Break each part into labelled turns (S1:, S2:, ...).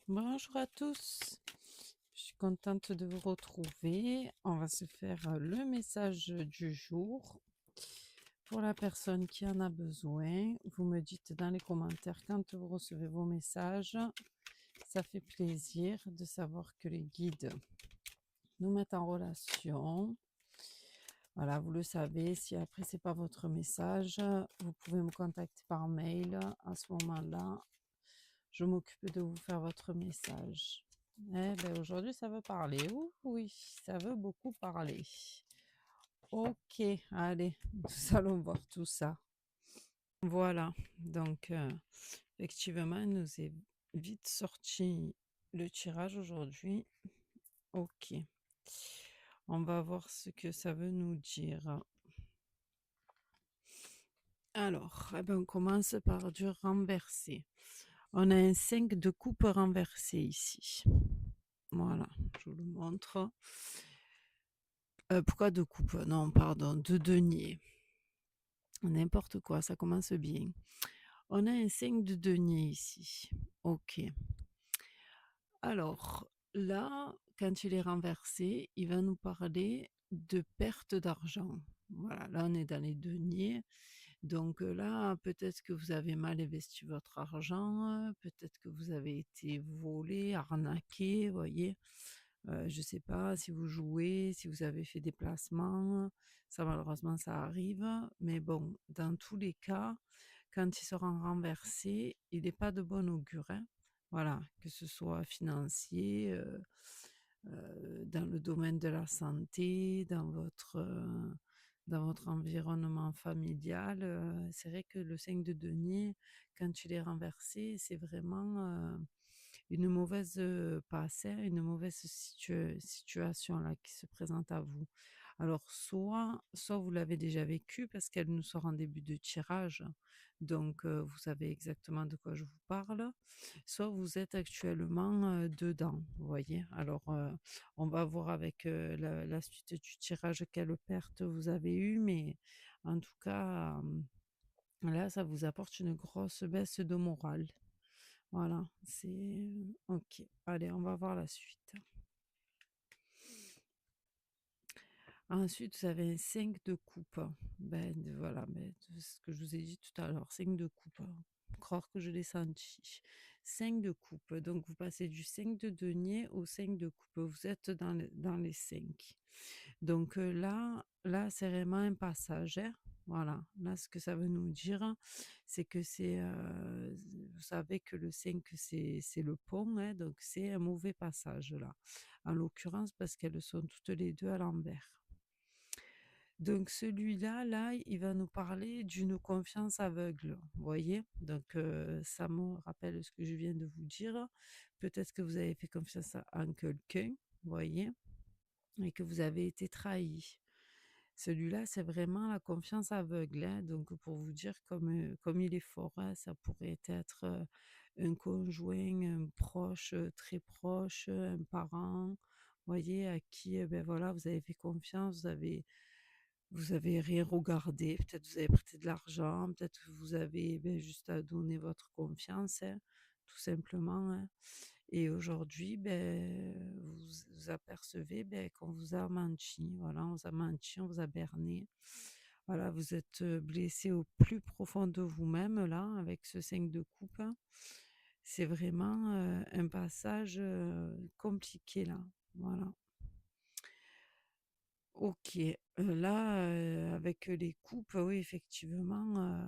S1: Bonjour à tous, je suis contente de vous retrouver. On va se faire le message du jour. Pour la personne qui en a besoin, vous me dites dans les commentaires quand vous recevez vos messages. Ça fait plaisir de savoir que les guides nous mettent en relation. Voilà, vous le savez, si après c'est pas votre message, vous pouvez me contacter par mail. À ce moment-là, je m'occupe de vous faire votre message. Eh ben aujourd'hui, ça veut parler. Ouh, oui, ça veut beaucoup parler. Ok, allez, nous allons voir tout ça. Voilà, donc effectivement, il nous est vite sorti le tirage aujourd'hui. Ok, on va voir ce que ça veut nous dire. Alors, eh ben, on commence par du renversé. On a un 5 de coupe renversé ici. Voilà, je vous le montre. Pourquoi de coupe? Non, pardon, de denier. N'importe quoi, ça commence bien. On a un 5 de denier ici. Ok. Alors, là, quand il est renversé, il va nous parler de perte d'argent. Voilà, là, on est dans les deniers. Donc là, peut-être que vous avez mal investi votre argent, peut-être que vous avez été volé, arnaqué, vous voyez. Je ne sais pas si vous jouez, si vous avez fait des placements, ça malheureusement ça arrive, mais bon, dans tous les cas, quand il sera renversé, il n'est pas de bon augure, hein. Voilà, que ce soit financier, dans le domaine de la santé, dans votre environnement familial, c'est vrai que le 5 de denier, quand il est renversé, c'est vraiment, une mauvaise, passe, hein, une mauvaise situation là qui se présente à vous. Alors soit vous l'avez déjà vécu parce qu'elle nous sort en début de tirage, donc vous savez exactement de quoi je vous parle, soit vous êtes actuellement, dedans, vous voyez? Alors, on va voir avec, la suite du tirage quelle perte vous avez eue, mais en tout cas, là, ça vous apporte une grosse baisse de morale. Voilà, c'est OK. Allez, on va voir la suite. Ensuite, vous avez un 5 de coupe. Ben, voilà, ben, ce que je vous ai dit tout à l'heure, 5 de coupe. Croire que je l'ai senti. 5 de coupe. Donc, vous passez du 5 de denier au 5 de coupe. Vous êtes dans les 5. Donc là, c'est vraiment un passage, hein. Voilà, là, ce que ça veut nous dire, c'est que vous savez que le 5, c'est le pont, hein, donc c'est un mauvais passage là. En l'occurrence, parce qu'elles sont toutes les deux à l'envers. Donc celui-là, là, il va nous parler d'une confiance aveugle, vous voyez? Donc ça me rappelle ce que je viens de vous dire. Peut-être que vous avez fait confiance en quelqu'un, vous voyez? Et que vous avez été trahi. Celui-là, c'est vraiment la confiance aveugle, hein. Donc pour vous dire comme il est fort, hein, ça pourrait être, un conjoint, un proche, très proche, un parent, vous voyez? À qui, beh, voilà, vous avez fait confiance, vous avez rien regardé, peut-être vous avez prêté de l'argent, peut-être que vous avez, beh, juste à donner votre confiance, hein, tout simplement, hein. Et aujourd'hui, ben, vous apercevez, ben, qu'on vous a menti. Voilà, on vous a menti, on vous a berné. Voilà, vous êtes, blessé au plus profond de vous-même là, avec ce 5 de coupe, hein. C'est vraiment, un passage, compliqué là. Voilà. OK, là, avec les coupes, oui, effectivement,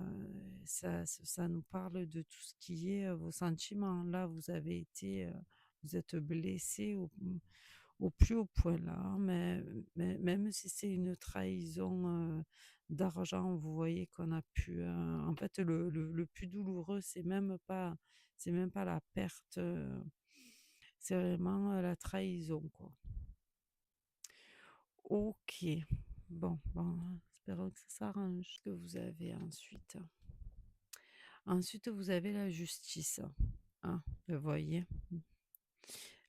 S1: ça nous parle de tout ce qui est, vos sentiments. Là, vous êtes blessé au plus haut point là, hein, mais même si c'est une trahison, d'argent, vous voyez qu'on a pu, en fait, le plus douloureux, c'est même pas la perte, c'est vraiment, la trahison, quoi. OK. Bon, espérons que ça s'arrange. Que vous avez ensuite? Ensuite, vous avez la justice. Ah, vous voyez?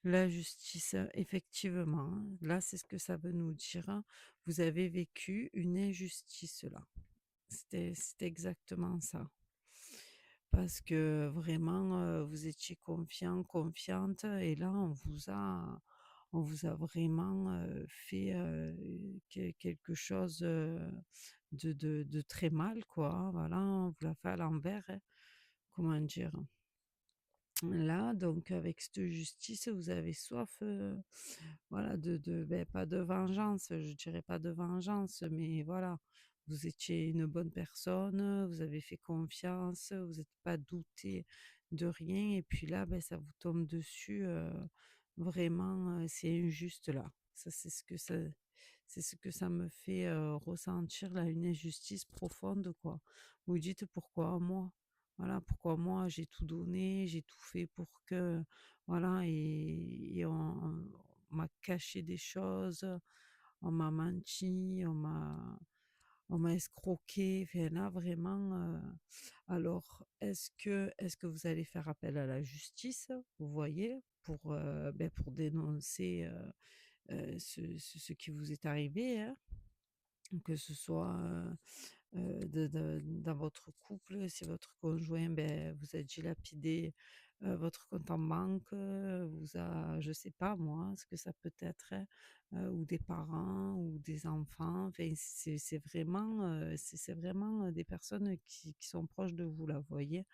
S1: La justice, effectivement, hein, là, c'est ce que ça veut nous dire. Vous avez vécu une injustice là. C'est exactement ça. parce que vraiment, vous étiez confiant, confiante et là, on vous a vraiment, fait, quelque chose, de très mal, quoi, hein. Voilà, on vous l'a fait à l'envers, hein. Comment dire? Là, donc avec cette justice, vous avez soif, voilà, pas de vengeance, je dirais pas de vengeance, mais voilà, vous étiez une bonne personne, vous avez fait confiance, vous êtes pas douté de rien et puis là, ça vous tombe dessus, vraiment, c'est injuste là. Ça, c'est ce que ça me fait, ressentir là, une injustice profonde, quoi. Vous dites: «Pourquoi moi?» Voilà, pourquoi moi j'ai tout donné, j'ai tout fait pour que voilà et on m'a caché des choses, on m'a menti, on m'a escroqué, enfin là vraiment, alors est-ce que vous allez faire appel à la justice, vous voyez? Pour dénoncer, ce qui vous est arrivé, hein? Que ce soit, dans votre couple, si votre conjoint, vous a dilapidé, votre compte en banque, vous a je sais pas moi, ce que ça peut être, hein, ou des parents ou des enfants, enfin c'est vraiment, c'est vraiment, des personnes qui sont proches de vous là, vous voyez?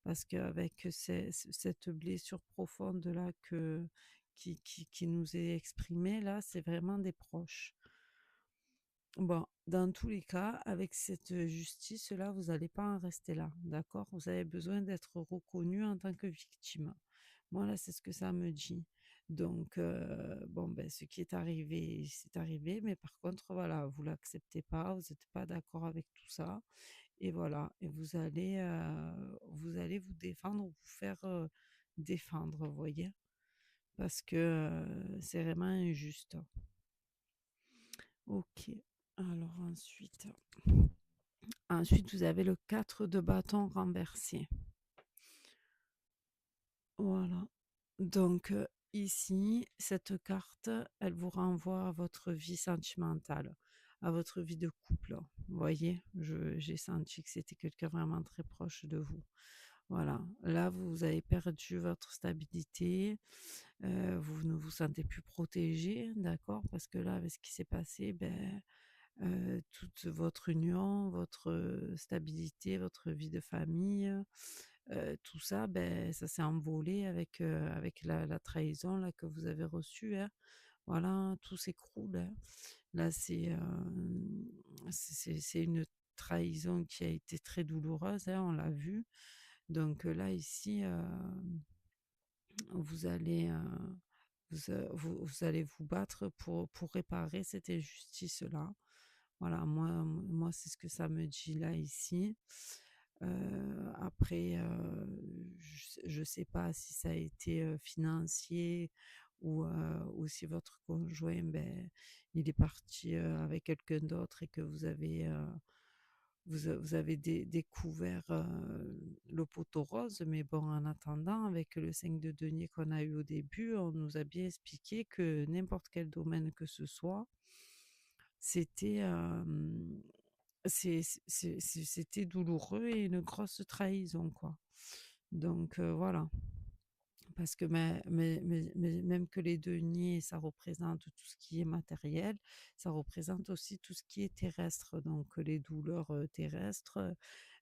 S1: Parce qu'avec cette blessure profonde là qui nous est exprimée là, c'est vraiment des proches. Bon, dans tous les cas, avec cette justice-là, vous n'allez pas en rester là, d'accord? Vous avez besoin d'être reconnu en tant que victime. Moi, là, c'est ce que ça me dit. Donc, bon, ce qui est arrivé, c'est arrivé, mais par contre, voilà, vous l'acceptez pas, vous n'êtes pas d'accord avec tout ça, et voilà, et vous allez vous défendre, vous faire défendre, vous voyez? Parce que c'est vraiment injuste. Ok. Alors ensuite, vous avez le 4 de bâton renversé. Voilà. Donc, ici, cette carte, elle vous renvoie à votre vie sentimentale, à votre vie de couple. Vous voyez? J'ai senti que c'était quelqu'un vraiment très proche de vous. Voilà. Là, vous avez perdu votre stabilité, vous ne vous sentez plus protégé, d'accord? Parce que là, avec ce qui s'est passé, toute votre union, votre, stabilité, votre vie de famille, tout ça, ça s'est envolé avec la trahison là que vous avez reçue, hein. Voilà, tout s'écroule, hein. Là, c'est une trahison qui a été très douloureuse, hein, on l'a vu. Donc, là ici, vous allez, vous allez vous battre pour réparer cette injustice-là. Voilà, moi, c'est ce que ça me dit là, ici. Après, je sais pas si ça a été, financier ou si votre conjoint, il est parti, avec quelqu'un d'autre et que vous avez découvert, le poteau rose. Mais bon, en attendant, avec le 5 de denier qu'on a eu au début, on nous a bien expliqué que n'importe quel domaine que ce soit, c'était, c'était douloureux et une grosse trahison, quoi. Donc, voilà. Parce que même que les deniers, ça représente tout ce qui est matériel, ça représente aussi tout ce qui est terrestre. Donc, les douleurs, terrestres,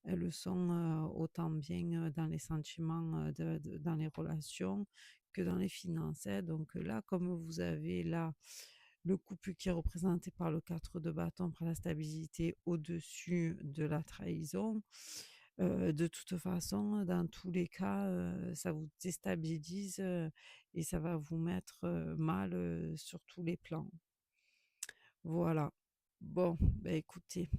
S1: elles le sont, autant bien, dans les sentiments, dans les relations que dans les finances, hein. Donc, là, comme vous avez là le couple qui est représenté par le 4 de bâton, par la stabilité au-dessus de la trahison, de toute façon, dans tous les cas, ça vous déstabilise, et ça va vous mettre, mal, sur tous les plans. Voilà. Bon, écoutez,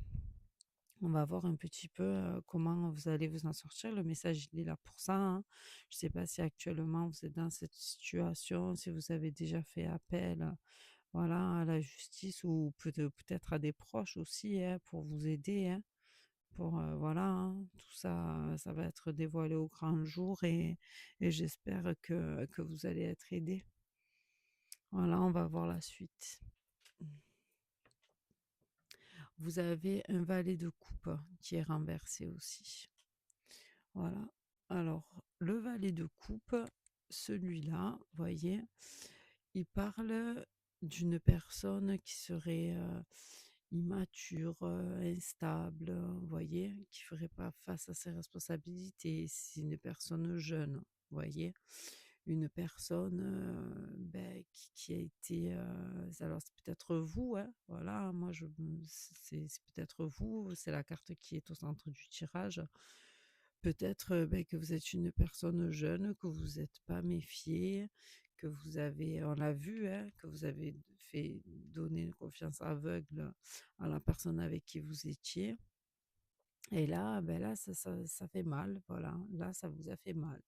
S1: on va voir un petit peu, comment vous allez vous en sortir. Le message, il est là pour ça, hein. Je ne sais pas si actuellement vous êtes dans cette situation, si vous avez déjà fait appel, voilà, à la justice ou peut-être à des proches aussi, hein, pour vous aider, hein. Voilà, hein, tout ça, ça va être dévoilé au grand jour et j'espère que vous allez être aidés. Voilà, on va voir la suite. Vous avez un valet de coupe qui est renversé aussi. Voilà. Alors, le valet de coupe, celui-là, voyez, il parle d'une personne qui serait immature, instable, voyez, qui ferait pas face à ses responsabilités. C'est une personne jeune, voyez, une personne ben, qui a été. Alors, c'est peut-être vous, hein, voilà, moi, c'est peut-être vous, c'est la carte qui est au centre du tirage. Peut-être, beh, que vous êtes une personne jeune, que vous êtes pas méfié, que vous avez on l'a vu, hein, que vous avez fait donner une confiance aveugle à la personne avec qui vous étiez et là, ben là, ça fait mal, voilà. Là, ça vous a fait mal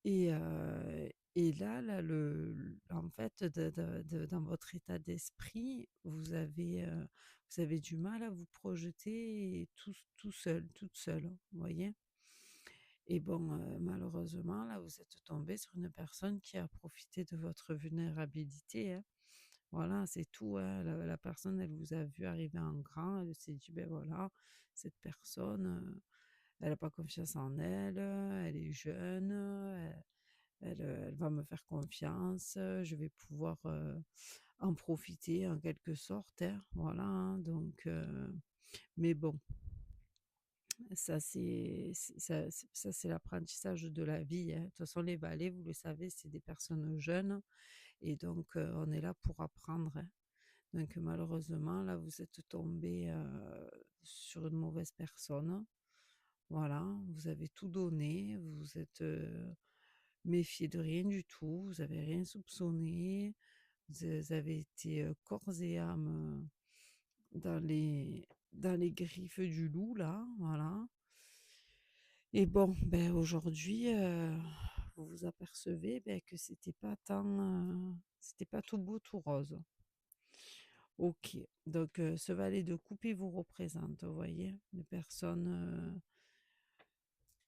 S1: et là, en fait, dans votre état d'esprit, vous avez du mal à vous projeter tout seul, toute seule, vous voyez? Et bon, malheureusement, là, vous êtes tombé sur une personne qui a profité de votre vulnérabilité, hein. Voilà, c'est tout, hein. La personne, elle vous a vu arriver en grand, elle s'est dit: «Beh, voilà, cette personne, elle a pas confiance en elle, elle est jeune, elle va me faire confiance, je vais pouvoir, en profiter en quelque sorte», hein. Voilà, hein, donc mais bon. Ça, c'est l'apprentissage de la vie, hein. De toute façon, les valets, vous le savez, c'est des personnes jeunes et donc on est là pour apprendre, hein. Donc malheureusement, là, vous êtes tombé sur une mauvaise personne. Voilà, vous avez tout donné, vous vous êtes méfié de rien du tout, vous avez rien soupçonné, vous avez été corps et âme dans les griffes du loup, là, voilà. Et bon, ben, aujourd'hui, vous vous apercevez, beh, que c'était pas tout beau, tout rose. OK, donc ce valet de coupe, il vous représente, vous voyez? Une personne,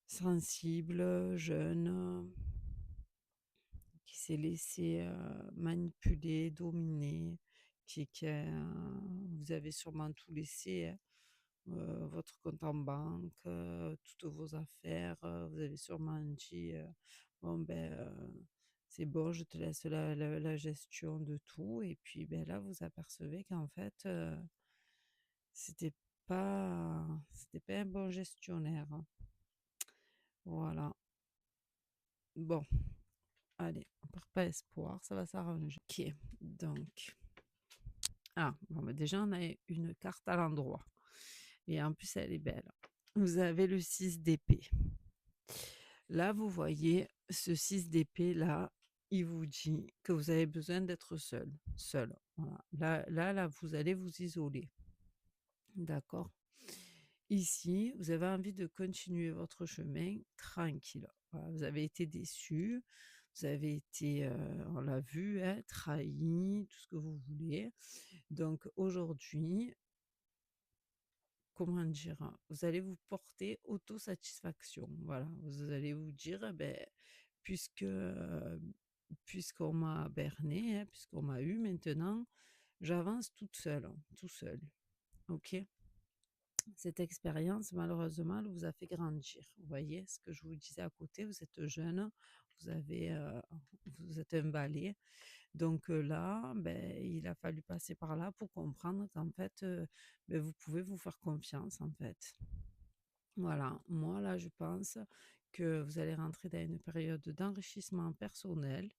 S1: sensible, jeune, qui s'est laissée, manipuler, dominer, vous avez sûrement tout laissé, hein. Votre compte en banque, toutes vos affaires, vous avez sûrement dit, «Bon ben, c'est bon, je te laisse la gestion de tout» et puis, ben là, vous apercevez qu'en fait, c'était c'était pas un bon gestionnaire, hein. Voilà. Bon, allez, on perd pas espoir, ça va s'arranger. OK, donc bon, bah, déjà, on a une carte à l'endroit et en plus, elle est belle. Vous avez le 6 d'épée. Là, vous voyez, ce 6 d'épée là, il vous dit que vous avez besoin d'être seul, seul. Voilà. Là, vous allez vous isoler. D'accord? Ici, vous avez envie de continuer votre chemin tranquille. Voilà, vous avez été déçu, vous avez été, on l'a vu, hein, trahi, tout ce que vous voulez. Donc aujourd'hui, comment dire? Vous allez vous porter autosatisfaction. Voilà, vous allez vous dire: «Eh beh, puisque, puisqu'on m'a berné, hein, puisqu'on m'a eu maintenant, j'avance toute seule, hein, tout seul». OK? Cette expérience, malheureusement, elle vous a fait grandir. Vous voyez ce que je vous disais à côté, vous êtes jeune, vous avez, vous êtes un valet. Donc là, ben, il a fallu passer par là pour comprendre qu'en fait, beh, vous pouvez vous faire confiance, en fait. Voilà, moi là, je pense que vous allez rentrer dans une période d'enrichissement personnel.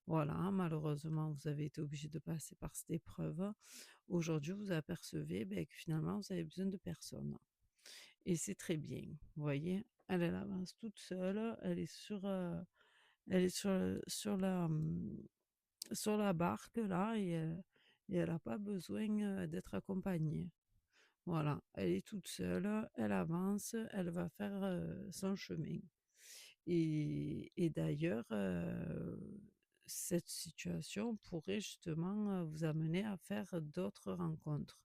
S1: Voilà, malheureusement, vous avez été obligé de passer par cette épreuve. Aujourd'hui, vous apercevez ben, que finalement, vous avez besoin de personne. Et c'est très bien. Vous voyez, elle avance toute seule, elle est sur la barque là et elle n'a pas besoin d'être accompagnée. Voilà, elle est toute seule, elle avance, elle va faire son chemin. Et d'ailleurs, cette situation pourrait justement vous amener à faire d'autres rencontres,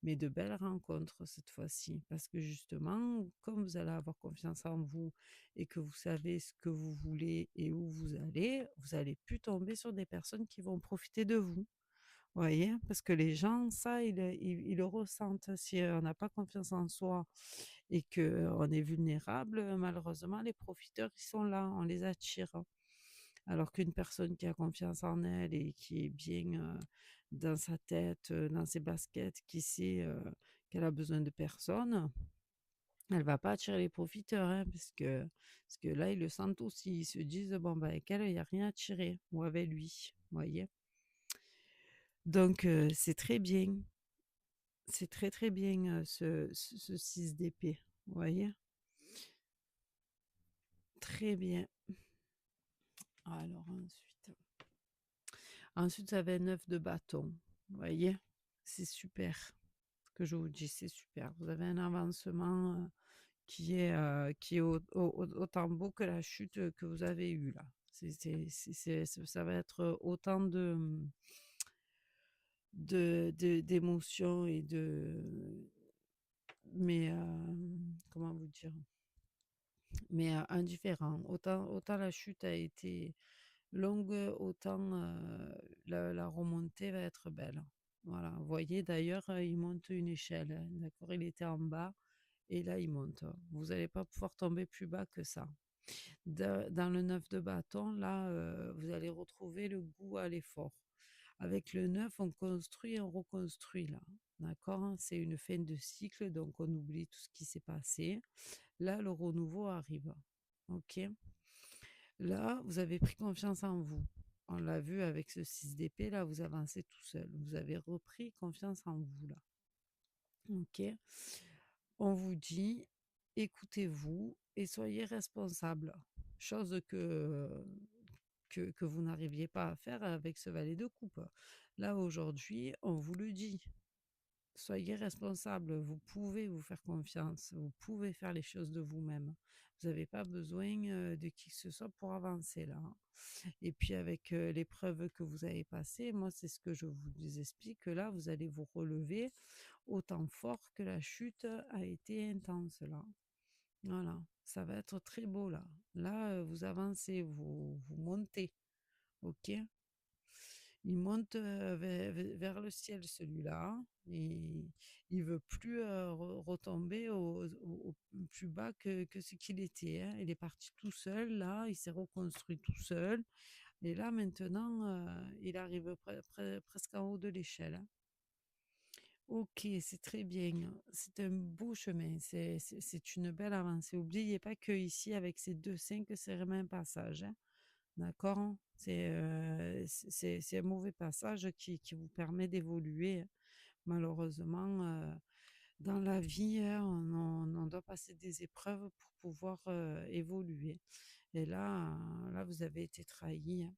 S1: mais de belles rencontres cette fois-ci, parce que justement, comme vous allez avoir confiance en vous et que vous savez ce que vous voulez et où vous allez plus tomber sur des personnes qui vont profiter de vous. voyez? Parce que les gens, ça, ils le ressentent. Si on n'a pas confiance en soi et qu'on est vulnérable, malheureusement, les profiteurs, ils sont là, on les attire. Alors qu'une personne qui a confiance en elle et qui est bien dans sa tête, dans ses baskets, qui sait qu'elle a besoin de personne, elle va pas attirer les profiteurs, hein, parce que là, ils le sentent aussi. Ils se disent, bon, bah, avec elle, il n'y a rien à tirer, ou avec lui, vous voyez. Donc, c'est très bien. C'est très, très bien ce 6 d'épée, vous voyez. Très bien. Alors, ensuite, ça va être 9 de bâton, vous voyez. C'est super. Ce que je vous dis, c'est super. Vous avez un avancement qui est autant beau que la chute que vous avez eue là. Ça va être autant d'émotions et mais comment vous dire, mais indifférent. Autant la chute a été longue, autant la remontée va être belle. Voilà, vous voyez d'ailleurs, il monte une échelle, hein, d'accord? Il était en bas et là il monte. Vous n'allez pas pouvoir tomber plus bas que ça. Dans le 9 de bâton, là, vous allez retrouver le goût à l'effort. Avec le 9, on construit et on reconstruit là. D'accord? Hein, c'est une fin de cycle, donc on oublie tout ce qui s'est passé. Là, le renouveau arrive. OK? Là, vous avez pris confiance en vous. On l'a vu avec ce 6 d'épée, là, vous avancez tout seul. Vous avez repris confiance en vous, là. OK? On vous dit, écoutez-vous et soyez responsable. Chose que vous n'arriviez pas à faire avec ce valet de coupe. Là, aujourd'hui, on vous le dit. Soyez responsable, vous pouvez vous faire confiance, vous pouvez faire les choses de vous-même. Vous n'avez pas besoin de qui que ce soit pour avancer là, hein. Et puis avec l'épreuve que vous avez passée, moi c'est ce que je vous explique, que là vous allez vous relever autant fort que la chute a été intense là. Voilà, ça va être très beau là. Là, vous avancez, vous montez, ok? Il monte vers le ciel celui-là et il veut plus retomber au plus bas que ce qu'il était, hein. Il est parti tout seul là, il s'est reconstruit tout seul et là maintenant il arrive presque en haut de l'échelle, hein. Ok, c'est très bien. C'est un beau chemin. C'est une belle avancée. N'oubliez pas que ici, avec ces deux 5, c'est vraiment un passage, hein. D'accord? Hein. C'est un mauvais passage qui vous permet d'évoluer. Malheureusement, dans la vie, hein, on doit passer des épreuves pour pouvoir évoluer. Et là, vous avez été trahi, hein.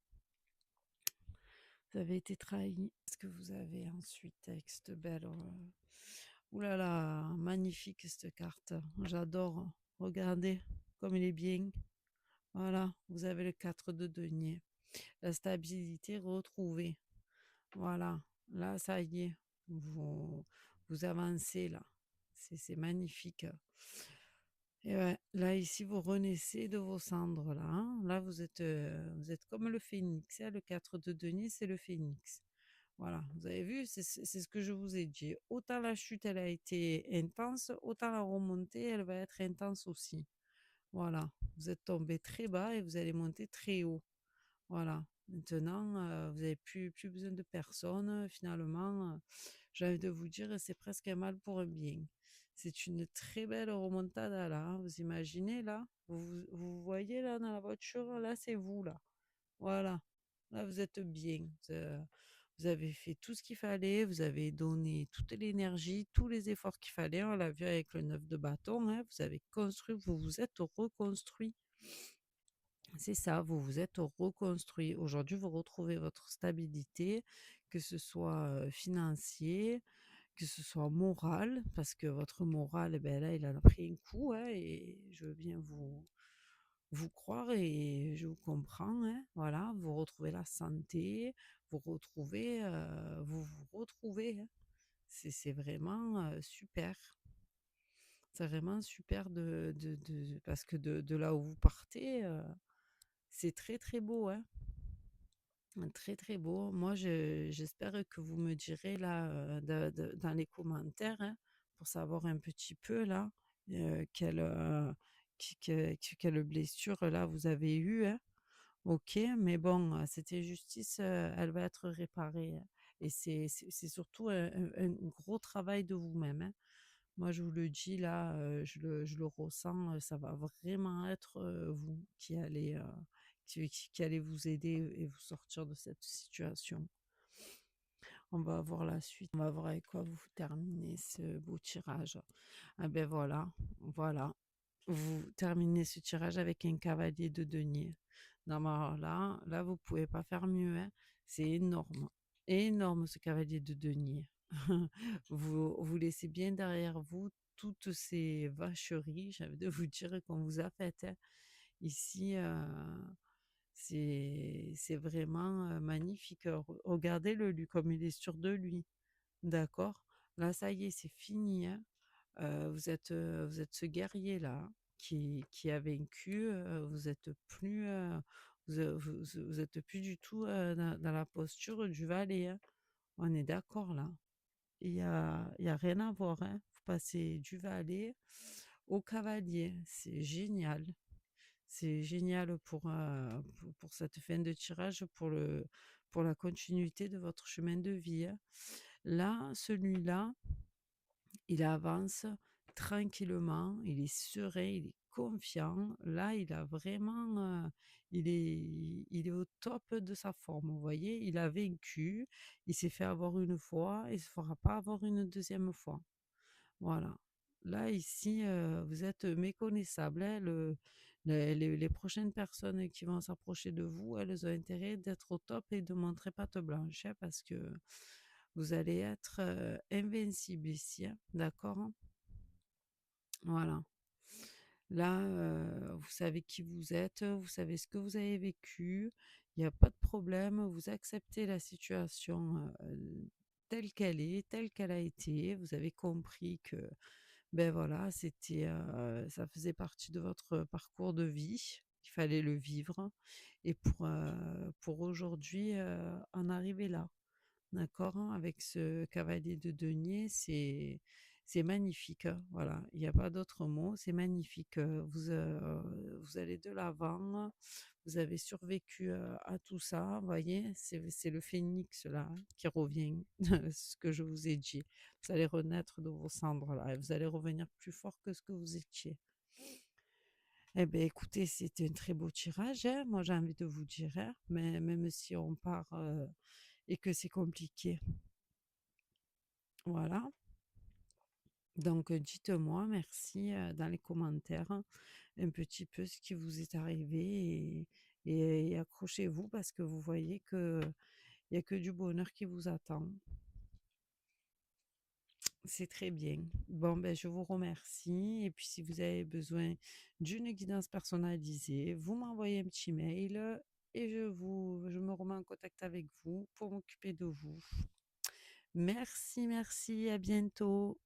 S1: Vous avez été trahi. Qu'est-ce que vous avez ensuite avec cette belle... Ouh là là, magnifique cette carte. J'adore. Regardez comme il est bien. Voilà, vous avez le 4 de denier. La stabilité retrouvée. Voilà, là, ça y est, vous avancez là. C'est magnifique. Et ouais, là, ici, vous renaissez de vos cendres là, hein. Là, vous êtes comme le phénix, hein. Le 4 de denier, c'est le phénix. Voilà, vous avez vu, c'est ce que je vous ai dit. Autant la chute, elle a été intense, autant la remontée, elle va être intense aussi. Voilà, vous êtes tombé très bas et vous allez monter très haut. Voilà. Maintenant, vous n'avez plus besoin de personne. Finalement, j'ai envie de vous dire, c'est presque un mal pour un bien. C'est une très belle remontada là, hein. Vous imaginez là? Vous voyez là dans la voiture? Là, c'est vous là. Voilà. Là, vous êtes bien. Vous avez fait tout ce qu'il fallait. Vous avez donné toute l'énergie, tous les efforts qu'il fallait. On l'a vu avec le 9 de bâton, hein. Vous avez construit, vous vous êtes reconstruit. C'est ça, vous vous êtes reconstruit. Aujourd'hui, vous retrouvez votre stabilité, que ce soit financier, que ce soit moral, parce que votre moral, eh ben là, il en a pris un coup, hein, et je veux bien vous croire et je vous comprends, hein, voilà, vous retrouvez la santé, vous retrouvez, hein. C'est vraiment super. C'est vraiment super parce que de là où vous partez, c'est très très beau, hein. Très, très beau. Moi, j'espère que vous me direz là, dans les commentaires, hein, pour savoir un petit peu là, quelle, quelle blessure là vous avez eue, hein. OK, mais bon, cette injustice, elle va être réparée, hein, et c'est surtout un gros travail de vous-même, hein. Moi, je vous le dis là, je le ressens, ça va vraiment être, vous qui allez vous aider et vous sortir de cette situation. On va voir la suite, on va voir avec quoi vous terminez ce beau tirage. Ah ben voilà, voilà. Vous terminez ce tirage avec un cavalier de denier. Non, mais alors là, vous pouvez pas faire mieux, hein. C'est énorme. Énorme ce cavalier de denier. Vous laissez bien derrière vous toutes ces vacheries, j'ai envie de vous dire, qu'on vous a faites, hein. Ici, c'est vraiment magnifique. Regardez-le, lui, comme il est sûr de lui. D'accord? Là, ça y est, c'est fini, hein. Vous êtes ce guerrier-là, hein, qui a vaincu, vous êtes plus, vous êtes plus du tout, dans la posture du valet, hein. On est d'accord là? Il y a rien à voir, hein. Vous passez du valet au cavalier. C'est génial. C'est génial pour cette fin de tirage, pour la continuité de votre chemin de vie, hein. Là, celui-là, il avance tranquillement, il est serein, il est confiant. Là, il a vraiment, il est au top de sa forme, vous voyez? Il a vaincu, il s'est fait avoir une fois, il ne se fera pas avoir une deuxième fois. Voilà. Là, ici, vous êtes méconnaissable, hein. Les prochaines personnes qui vont s'approcher de vous, elles ont intérêt d'être au top et de montrer patte blanche, hein, parce que vous allez être, invincible ici, hein, d'accord, hein? Voilà. Là, vous savez qui vous êtes, vous savez ce que vous avez vécu, il y a pas de problème, vous acceptez la situation, telle qu'elle est, telle qu'elle a été. Vous avez compris que, ben voilà, ça faisait partie de votre parcours de vie, qu'il fallait le vivre et pour aujourd'hui, en arriver là. D'accord, hein, avec ce cavalier de denier, c'est magnifique, hein, voilà, il y a pas d'autre mot, c'est magnifique, vous allez de l'avant, vous avez survécu, à tout ça, vous voyez? C'est le phénix là, hein, qui revient, ce que je vous ai dit. Vous allez renaître de vos cendres là et vous allez revenir plus fort que ce que vous étiez. Eh beh, écoutez, c'était un très beau tirage, hein, moi j'ai envie de vous dire, hein, mais même si on part, et que c'est compliqué. Voilà. Donc, dites-moi merci, dans les commentaires, un petit peu ce qui vous est arrivé et accrochez-vous parce que vous voyez qu'il y a que du bonheur qui vous attend. C'est très bien. Bon, ben, je vous remercie et puis si vous avez besoin d'une guidance personnalisée, vous m'envoyez un petit mail et je me remets en contact avec vous pour m'occuper de vous. Merci, merci, à bientôt.